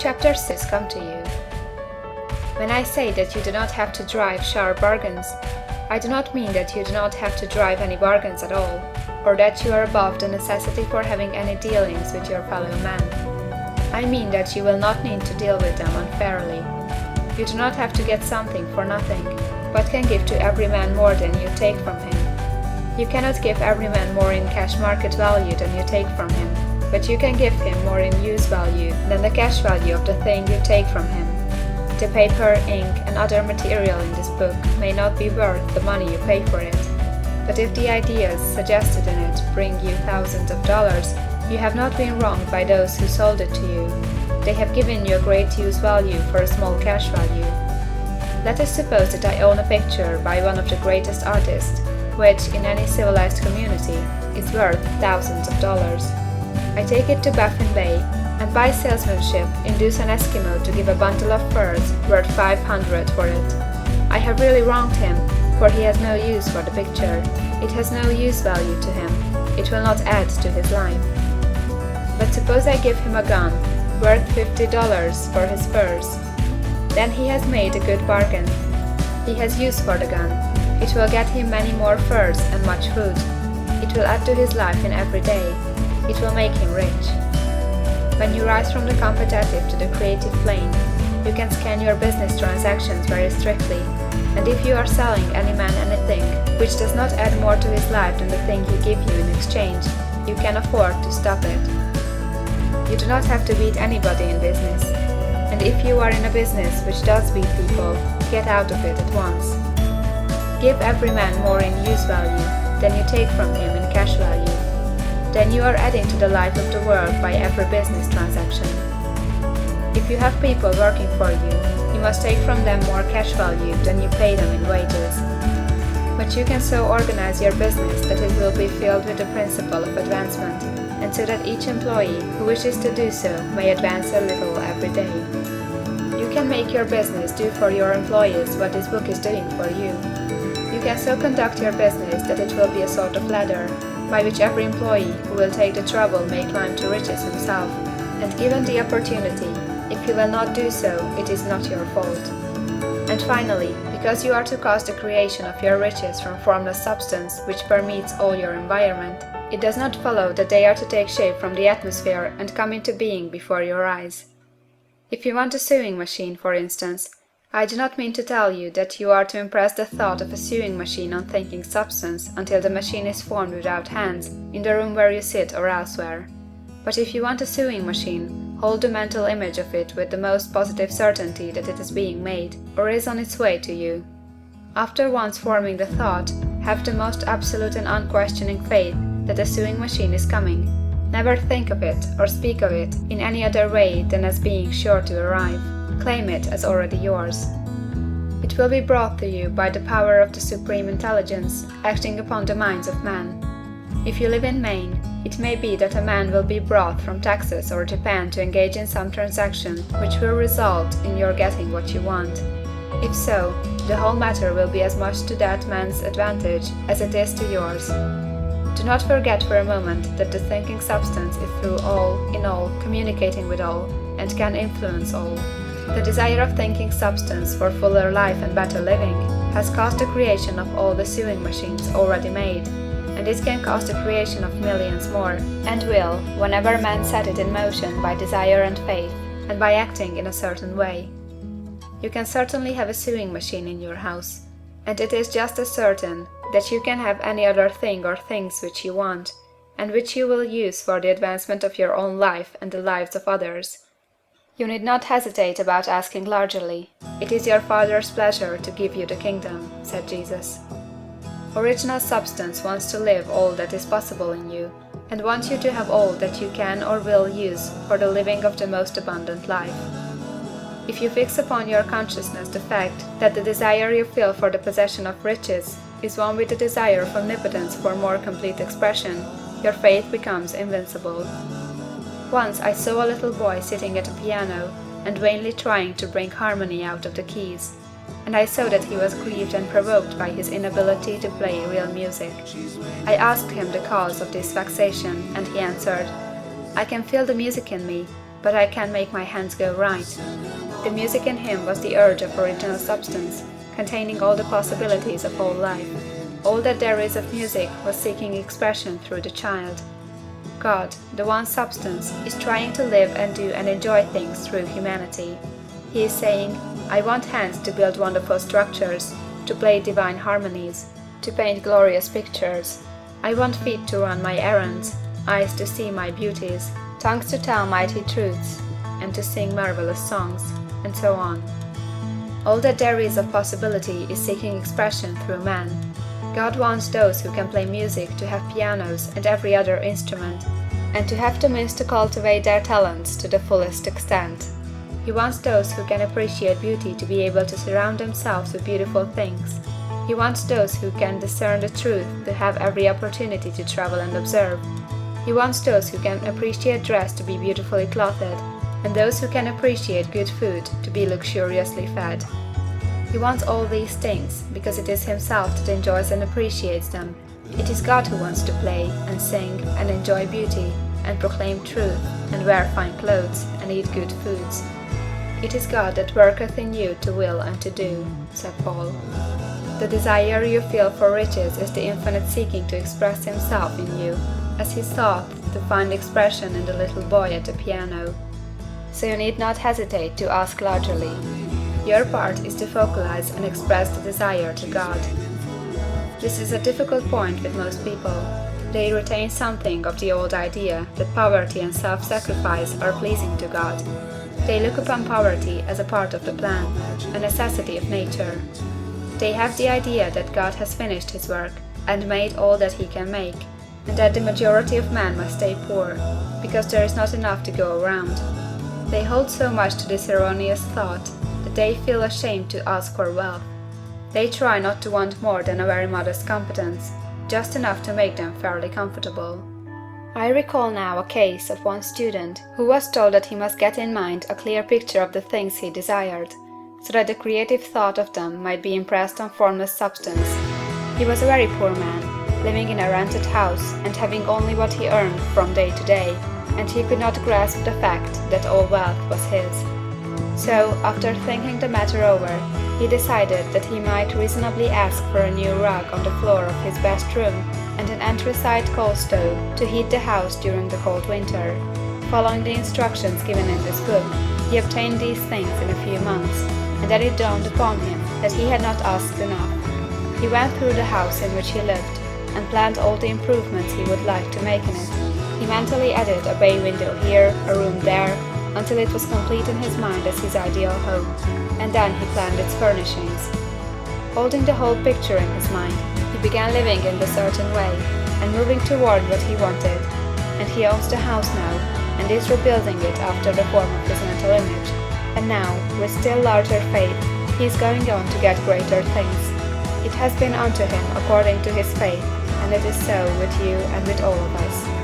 Chapter 6 come to you. When I say that you do not have to drive sharp bargains, I do not mean that you do not have to drive any bargains at all, or that you are above the necessity for having any dealings with your fellow men. I mean that you will not need to deal with them unfairly. You do not have to get something for nothing, but can give to every man more than you take from him. You cannot give every man more in cash market value than you take from him, but you can give him more in use value than the cash value of the thing you take from him. The paper, ink, and other material in this book may not be worth the money you pay for it, but if the ideas suggested in it bring you thousands of dollars, you have not been wronged by those who sold it to you. They have given you a great use value for a small cash value. Let us suppose that I own a picture by one of the greatest artists, which, in any civilized community, is worth thousands of dollars. I take it to Baffin Bay, and by salesmanship induce an Eskimo to give a bundle of furs worth $500 for it. I have really wronged him, for he has no use for the picture. It has no use value to him. It will not add to his life. But suppose I give him a gun, worth $50 for his furs. Then he has made a good bargain. He has use for the gun. It will get him many more furs and much food. It will add to his life in every day. It will make him rich. When you rise from the competitive to the creative plane, you can scan your business transactions very strictly, and if you are selling any man anything which does not add more to his life than the thing he gives you in exchange, you can afford to stop it. You do not have to beat anybody in business, and if you are in a business which does beat people, get out of it at once. Give every man more in use value than you take from him in cash value. Then you are adding to the life of the world by every business transaction. If you have people working for you, you must take from them more cash value than you pay them in wages. But you can so organize your business that it will be filled with the principle of advancement, and so that each employee who wishes to do so may advance a little every day. You can make your business do for your employees what this book is doing for you. You can so conduct your business that it will be a sort of ladder, by which every employee who will take the trouble may climb to riches himself, and given the opportunity, if he will not do so, it is not your fault. And finally, because you are to cause the creation of your riches from formless substance which permeates all your environment, it does not follow that they are to take shape from the atmosphere and come into being before your eyes. If you want a sewing machine, for instance, I do not mean to tell you that you are to impress the thought of a sewing machine on thinking substance until the machine is formed without hands in the room where you sit or elsewhere. But if you want a sewing machine, hold the mental image of it with the most positive certainty that it is being made, or is on its way to you. After once forming the thought, have the most absolute and unquestioning faith that the sewing machine is coming. Never think of it or speak of it in any other way than as being sure to arrive. Claim it as already yours. It will be brought to you by the power of the Supreme Intelligence acting upon the minds of men. If you live in Maine, it may be that a man will be brought from Texas or Japan to engage in some transaction which will result in your getting what you want. If so, the whole matter will be as much to that man's advantage as it is to yours. Do not forget for a moment that the thinking substance is through all, in all, communicating with all, and can influence all. The desire of thinking substance for fuller life and better living has caused the creation of all the sewing machines already made, and it can cause the creation of millions more, and will, whenever men set it in motion by desire and faith, and by acting in a certain way. You can certainly have a sewing machine in your house, and it is just as certain that you can have any other thing or things which you want, and which you will use for the advancement of your own life and the lives of others. You need not hesitate about asking largely. It is your Father's pleasure to give you the kingdom, said Jesus. Original substance wants to live all that is possible in you, and wants you to have all that you can or will use for the living of the most abundant life. If you fix upon your consciousness the fact that the desire you feel for the possession of riches is one with the desire of omnipotence for more complete expression, your faith becomes invincible. Once I saw a little boy sitting at a piano and vainly trying to bring harmony out of the keys, and I saw that he was grieved and provoked by his inability to play real music. I asked him the cause of this vexation, and he answered, "I can feel the music in me, but I can make my hands go right. The music in him was the urge of original substance, containing all the possibilities of all life. All that there is of music was seeking expression through the child. God, the one substance, is trying to live and do and enjoy things through humanity. He is saying, I want hands to build wonderful structures, to play divine harmonies, to paint glorious pictures. I want feet to run my errands, eyes to see my beauties, tongues to tell mighty truths, and to sing marvelous songs, and so on. All that there is of possibility is seeking expression through man. God wants those who can play music to have pianos and every other instrument, and to have the means to cultivate their talents to the fullest extent. He wants those who can appreciate beauty to be able to surround themselves with beautiful things. He wants those who can discern the truth to have every opportunity to travel and observe. He wants those who can appreciate dress to be beautifully clothed, and those who can appreciate good food to be luxuriously fed. He wants all these things because it is himself that enjoys and appreciates them. It is God who wants to play and sing and enjoy beauty and proclaim truth and wear fine clothes and eat good foods. It is God that worketh in you to will and to do, said Paul. The desire you feel for riches is the infinite seeking to express himself in you, as he sought to find expression in the little boy at the piano. So you need not hesitate to ask largely. Your part is to focalize and express the desire to God. This is a difficult point with most people. They retain something of the old idea that poverty and self-sacrifice are pleasing to God. They look upon poverty as a part of the plan, a necessity of nature. They have the idea that God has finished his work and made all that he can make, and that the majority of men must stay poor, because there is not enough to go around. They hold so much to this erroneous thought that they feel ashamed to ask for wealth. They try not to want more than a very modest competence, just enough to make them fairly comfortable. I recall now a case of one student who was told that he must get in mind a clear picture of the things he desired, so that the creative thought of them might be impressed on formless substance. He was a very poor man, living in a rented house and having only what he earned from day to day, and he could not grasp the fact that all wealth was his. So, after thinking the matter over, he decided that he might reasonably ask for a new rug on the floor of his best room and an anthracite coal stove to heat the house during the cold winter. Following the instructions given in this book, he obtained these things in a few months, and then it dawned upon him that he had not asked enough. He went through the house in which he lived, and planned all the improvements he would like to make in it. He mentally added a bay window here, a room there, until it was complete in his mind as his ideal home, and then he planned its furnishings. Holding the whole picture in his mind, he began living in a certain way, and moving toward what he wanted, and he owns the house now, and is rebuilding it after the form of his mental image, and now, with still larger faith, he is going on to get greater things. It has been unto him according to his faith, and it is so with you and with all of us.